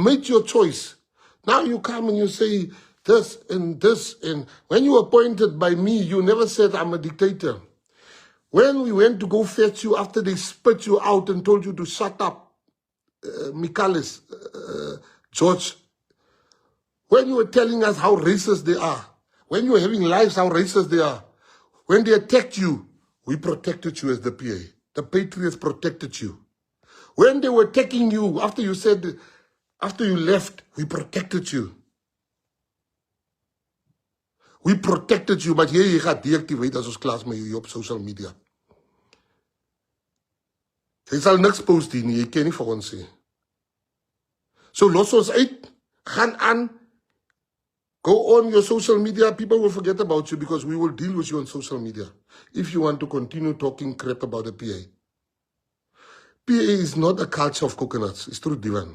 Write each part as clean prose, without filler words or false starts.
made your choice. Now you come and you say this and this. And when you were appointed by me, you never said I'm a dictator. When we went to go fetch you after they spit you out and told you to shut up, Michalis, George, when you were telling us how racist they are, when you were having lives, how racist they are, when they attacked you, we protected you as the PA. The Patriots protected you. When they were attacking you, after you left, we protected you. We protected you, but jy gaan deactivate as ons klas met jou op social media. Jy sal niks post hier nie, jy ken nie vir ons sê. So los ons uit, gaan aan, go on your social media, people will forget about you because we will deal with you on social media if you want to continue talking crap about the PA. PA is not a culture of coconuts, it's true divan.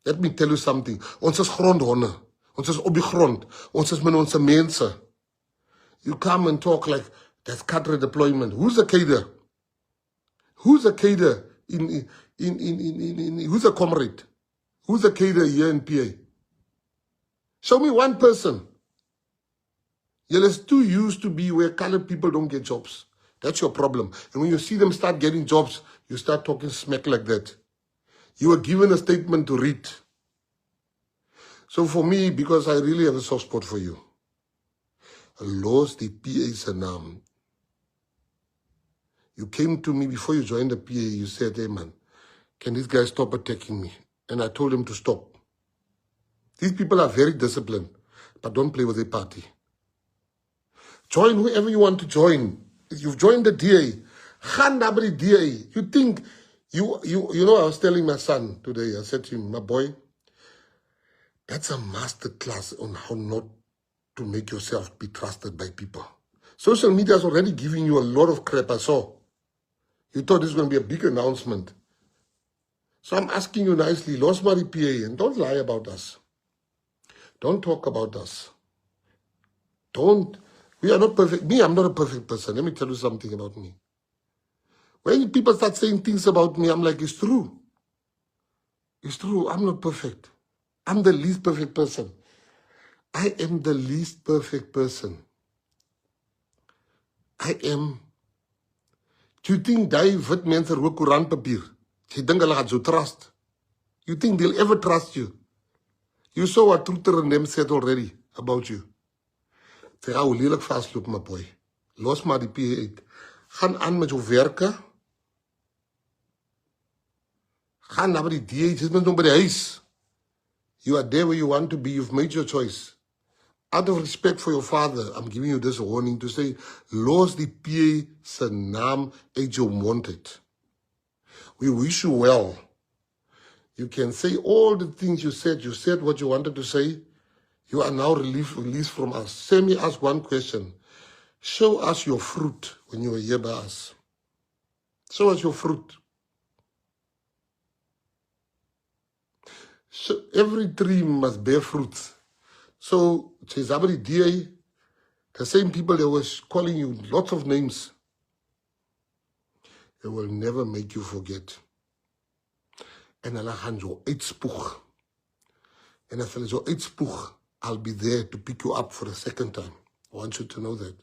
Let me tell you something, ons is grondhonde. Ons is op die grond. Ons is met ons mense. You come and talk like that's cadre deployment. Who's a cadre? Who's a cadre who's a comrade? Who's a cadre here in PA? Show me one person. You're too used to be where colored people don't get jobs. That's your problem. And when you see them start getting jobs, you start talking smack like that. You were given a statement to read. So for me, because I really have a soft spot for you, Los die PA se naam. You came to me before you joined the PA, you said, hey man, can this guy stop attacking me? And I told him to stop. These people are very disciplined, but don't play with their party. Join whoever you want to join. If you've joined the DA, gaan daar by die DA. You think, you know, I was telling my son today, I said to him, my boy, that's a master class on how not to make yourself be trusted by people. Social media is already giving you a lot of crap, I saw. You thought this was going to be a big announcement. So I'm asking you nicely, Los Mari PA, and don't lie about us. Don't talk about us. We are not perfect. Me, I'm not a perfect person. Let me tell you something about me. When people start saying things about me, I'm like, it's true. It's true. I'm not perfect. I'm the least perfect person. I am the least perfect person. I am. Do you think die wit mense rook koerantpapier? You think hulle gaan so trust? You think they'll ever trust you? You saw what Truther and them said already about you. Sê ga hoe lelik vasloop, my boy. Los maar die PA uit. Gaan aan met jou werke. Gaan na by die DA, jy is met nou by die huis. You are there where you want to be. You've made your choice. Out of respect for your father, I'm giving you this warning to say, los die PA se naam uit jou mond uit. We wish you well. You can say all the things you said. You said what you wanted to say. You are now released from us. Send me ask one question. Show us your fruit when you were here by us. Show us your fruit. So every tree must bear fruits. So, Chezabari DA, the same people that was calling you lots of names, they will never make you forget. And hulle gaan jou uitspoeg. And as hulle jou uitspoeg, I'll be there to pick you up for a second time. I want you to know that.